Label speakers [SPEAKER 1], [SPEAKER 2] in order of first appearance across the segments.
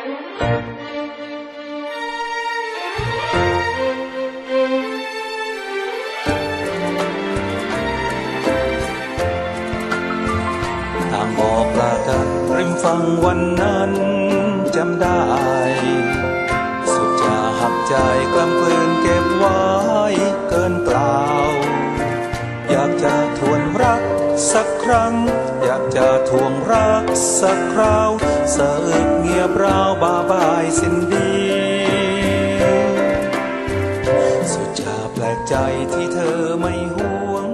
[SPEAKER 1] ต่างบอกลากันริมฝั่งวันนั้นจำได้สุดจะหักใจกล้ำกลืนเก็บไว้เกินเปล่าอยากจะทวนรักสักครั้งอยากจะทวงรักสักคราวสะอึกเงียบราวบาบายสิ้นดีสุดจะแปลกใจที่เธอไม่ห่วง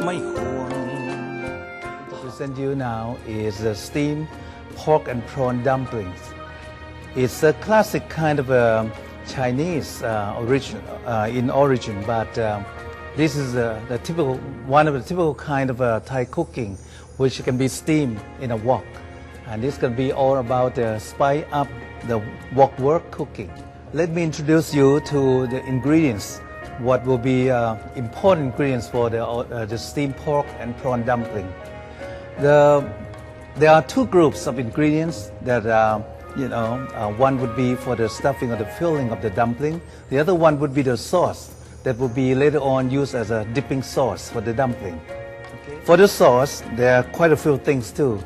[SPEAKER 1] ไม่ห่วง
[SPEAKER 2] Present you now is the steamed pork and prawn dumplings. It's a classic kind of a Chinese in origin, but this is one of the typical kind of Thai cooking, which can be steamed in a wok. And this can be all about the spice up the wok work cooking. Let me introduce you to the ingredients. What will be important ingredients for the steamed pork and prawn dumpling. There are two groups of ingredients that one would be for the stuffing or the filling of the dumpling. The other one would be the sauce that will be later on used as a dipping sauce for the dumpling. Okay. For the sauce, there are quite a few things too.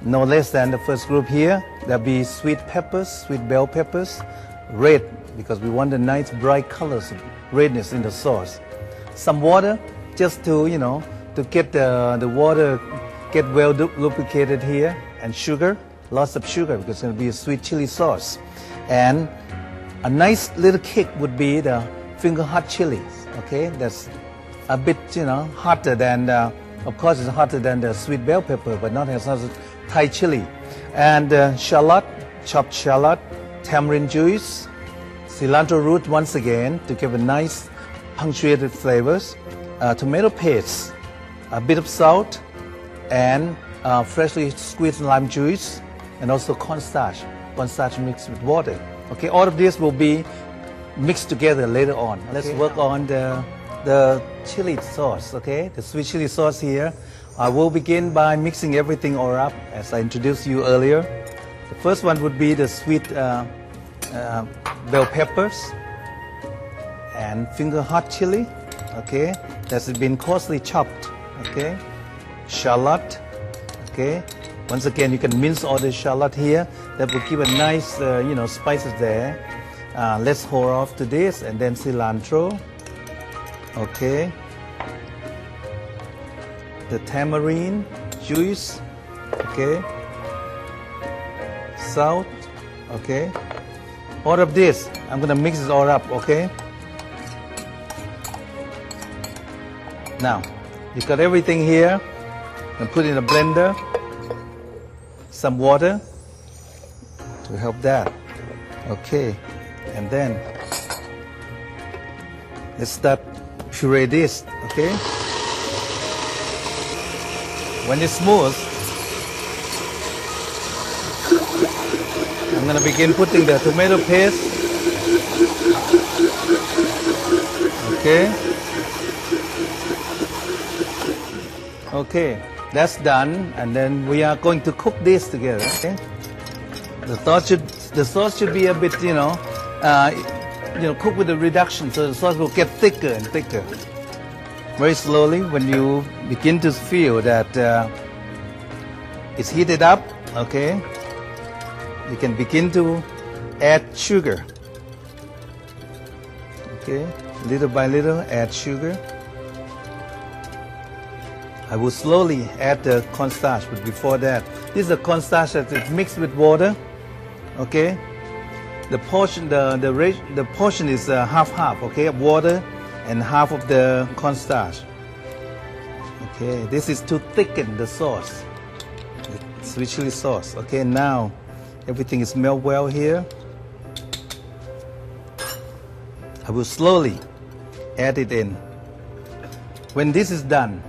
[SPEAKER 2] No less than the first group here, there'll be sweet peppers, sweet bell peppers, red, because we want the nice bright colors of redness in the sauce. Some water, just to, to get the water get well lubricated here, and sugar, lots of sugar because it's going to be a sweet chili sauce. And a nice little kick would be the finger hot chilies, okay? That's a bit, hotter than, of course it's hotter than the sweet bell pepper, but not as much as Thai chili. And shallot, chopped shallot, tamarind juice, cilantro root once again to give a nice punctuated flavors, tomato paste, a bit of salt, and freshly squeezed lime juice, and also cornstarch mixed with water. Okay, all of this will be mixed together later on. Let's work on the chili sauce, okay? The sweet chili sauce here. I will begin by mixing everything all up as I introduced you earlier. The first one would be the sweet bell peppers and finger hot chili, okay? That's been coarsely chopped, okay? Shallot, okay? Once again, you can mince all the shallot here. That will give a nice, spices there. Let's hold off to this, and then cilantro, okay? The tamarind juice, okay? Salt, okay? All of this, I'm gonna mix it all up, okay? Now, you got everything here. And put in a blender, some water to help that. Okay, and then let's start puree this, okay? When it's smooth, I'm gonna begin putting the tomato paste, okay? Okay. That's done, and then we are going to cook this together. Okay? The sauce should be a bit, cooked with a reduction, so the sauce will get thicker and thicker. Very slowly, when you begin to feel that it's heated up, okay, you can begin to add sugar. Okay, little by little, add sugar. I will slowly add the cornstarch, but before that, this is the cornstarch that is mixed with water. Okay, the portion is half, okay, of water and half of the cornstarch. Okay, this is to thicken the sauce, the sweet chili sauce. Okay, now everything is melt well here. I will slowly add it in. When this is done,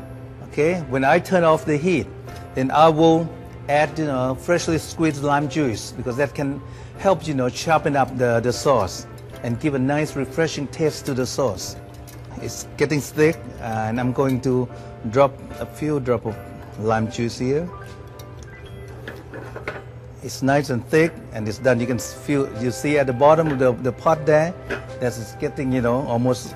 [SPEAKER 2] okay, when I turn off the heat, then I will add, freshly squeezed lime juice, because that can help, sharpen up the sauce and give a nice refreshing taste to the sauce. It's getting thick, and I'm going to drop a few drops of lime juice here. It's nice and thick, and it's done. You can feel, you see at the bottom of the pot there, that's getting, you know, almost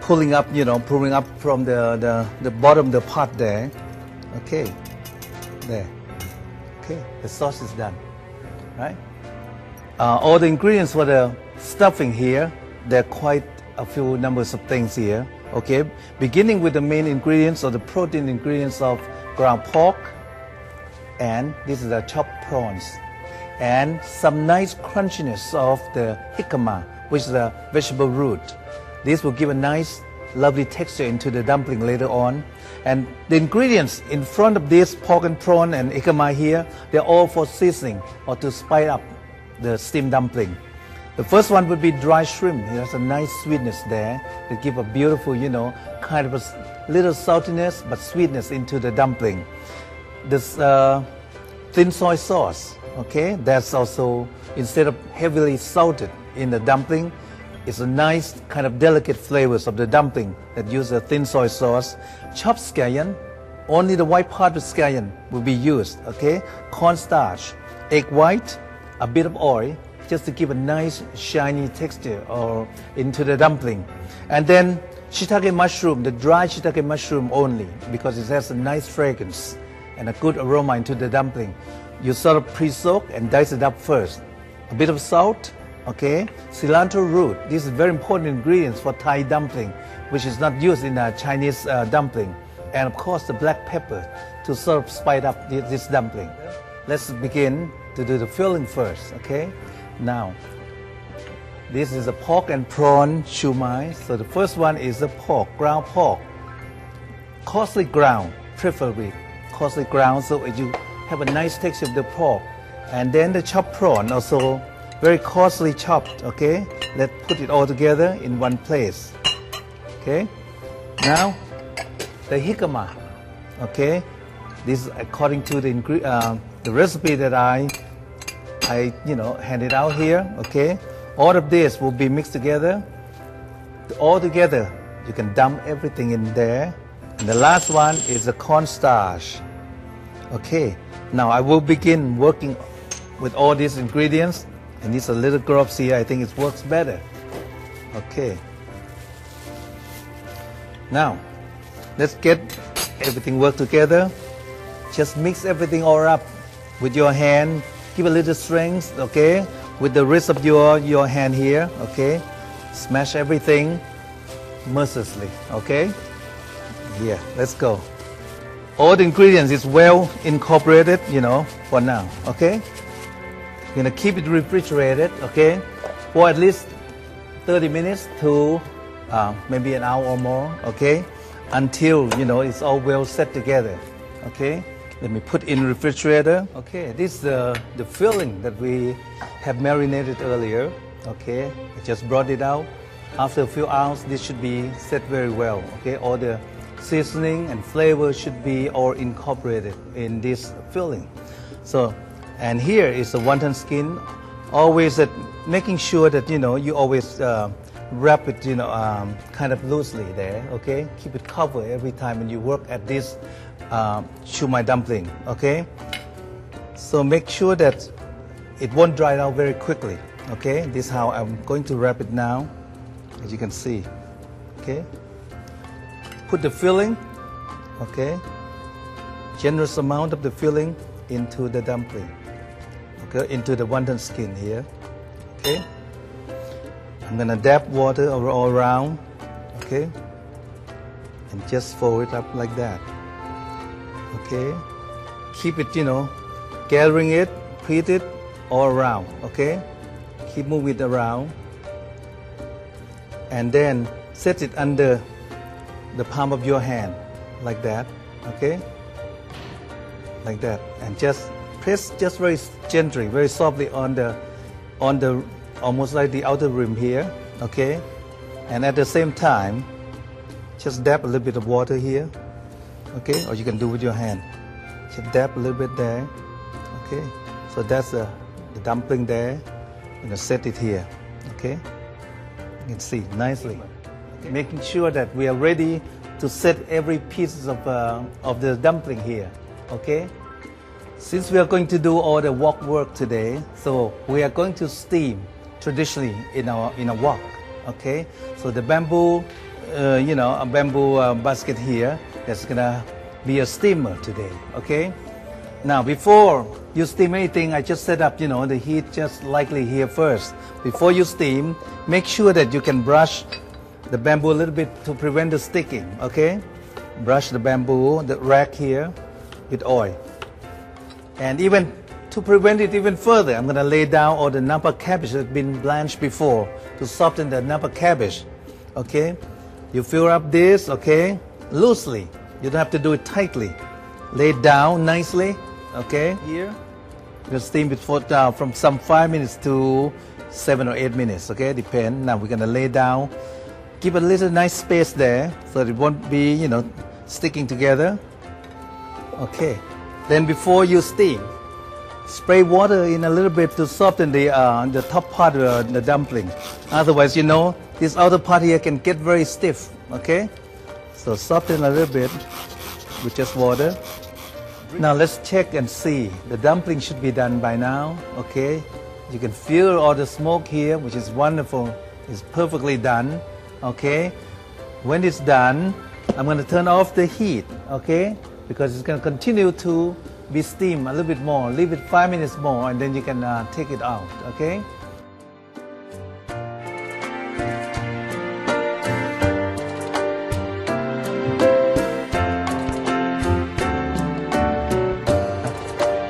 [SPEAKER 2] pulling up, you know, pulling up from the bottom of the pot there. Okay, there. Okay, the sauce is done, right? All the ingredients for the stuffing here, there are quite a few numbers of things here. Okay, beginning with the main ingredients or the protein ingredients of ground pork, and this is the chopped prawns, and some nice crunchiness of the jicama, which is a vegetable root. This will give a nice, lovely texture into the dumpling later on. And the ingredients in front of this pork and prawn and jicama here, they're all for seasoning or to spice up the steamed dumpling. The first one would be dry shrimp. It has a nice sweetness there that give a beautiful, you know, kind of a little saltiness but sweetness into the dumpling. This thin soy sauce, okay, that's also, instead of heavily salted in the dumpling, it's a nice kind of delicate flavors of the dumpling that use a thin soy sauce. Chopped scallion, only the white part of scallion will be used, okay. Cornstarch, egg white, a bit of oil, just to give a nice shiny texture or into the dumpling. And then shiitake mushroom, the dry shiitake mushroom only, because it has a nice fragrance and a good aroma into the dumpling. You sort of pre-soak and dice it up first. A bit of salt, okay. Cilantro root, this is very important ingredients for Thai dumpling, which is not used in a Chinese dumpling. And of course the black pepper to sort of spice up this dumpling. Let's begin to do the filling first, okay. Now, this is a pork and prawn shumai. So the first one is the pork, ground pork. Coarsely ground, preferably coarsely ground, so you have a nice texture of the pork. And then the chopped prawn, also very coarsely chopped, okay? Let's put it all together in one place, okay? Now, the jicama, okay? This is according to the recipe that I you know, handed out here, okay? All of this will be mixed together. All together, you can dump everything in there. And the last one is the cornstarch. Okay, now I will begin working with all these ingredients. And these are little drops here, I think it works better. Okay. Now, let's get everything work together. Just mix everything all up with your hand. Give a little strength, okay, with the wrist of your hand here, okay. Smash everything mercilessly, okay. Yeah, let's go. All the ingredients is well incorporated, you know, for now, okay. You're gonna keep it refrigerated, okay, for at least 30 minutes to maybe an hour or more, okay, until, you know, it's all well set together, okay. Let me put in refrigerator. Okay, this is the filling that we have marinated earlier. Okay, I just brought it out. After a few hours, this should be set very well. Okay, all the seasoning and flavor should be all incorporated in this filling. So, and here is the wonton skin. Always that making sure that, you know, you always wrap it, you know, kind of loosely there. Okay, keep it covered every time when you work at this shumai dumpling, okay? So make sure that it won't dry out very quickly, okay? This is how I'm going to wrap it now, as you can see, okay? Put the filling, okay? Generous amount of the filling into the dumpling, okay? Into the wonton skin here, okay? I'm gonna dab water all around, okay? And just fold it up like that. Okay, keep it, you know, gathering it, heat it all around, okay? Keep moving it around. And then set it under the palm of your hand, like that, okay? Like that. And just press just very gently, very softly on the almost like the outer rim here, okay? And at the same time, just dab a little bit of water here. Okay, or you can do with your hand. Just dab a little bit there. Okay, so that's the dumpling there. I'm gonna set it here. Okay, you can see nicely. Okay. Making sure that we are ready to set every piece of the dumpling here. Okay, Since we are going to do all the wok work today, so we are going to steam traditionally in a wok. Okay, so the bamboo, a bamboo basket here, that's gonna be a steamer today. Okay, now before you steam anything, I just set up the heat just lightly here first. Before you steam, make sure that you can brush the bamboo a little bit to prevent the sticking. Okay, brush the bamboo, the rack here, with oil. And even to prevent it even further, I'm going to lay down all the napa cabbage that's been blanched before to soften the napa cabbage. Okay, you fill up this, okay, loosely. You don't have to do it tightly. Lay it down nicely. Okay, here you steam it for from some 5 minutes to 7 or 8 minutes. Okay, depend. Now we're going to lay down. Give a little nice space there so that it won't be sticking together. Okay. Then before you steam, spray water in a little bit to soften the top part of the dumpling. Otherwise, this outer part here can get very stiff. Okay, so soften a little bit with just water. Now let's check and see. The dumpling should be done by now. Okay, you can feel all the smoke here, which is wonderful. It's perfectly done. Okay, when it's done, I'm going to turn off the heat. Okay, because it's going to continue to be steamed a little bit more. Leave it 5 minutes more and then you can take it out, okay?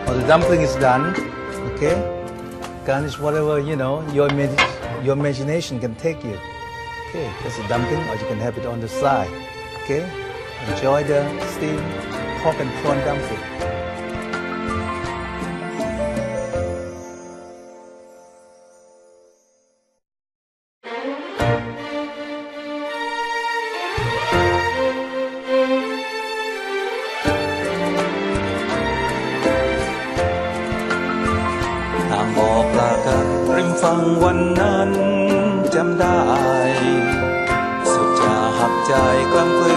[SPEAKER 2] Well, the dumpling is done, okay? Garnish whatever, your imagination can take you. Okay, that's a dumpling, or you can have it on the side, okay? Enjoy the steamed pork and prawn dumpling.
[SPEAKER 1] ทางบอกลากันริมฝั่งวันนั้นจำได้สุดจะหักใจกล้ำกลืน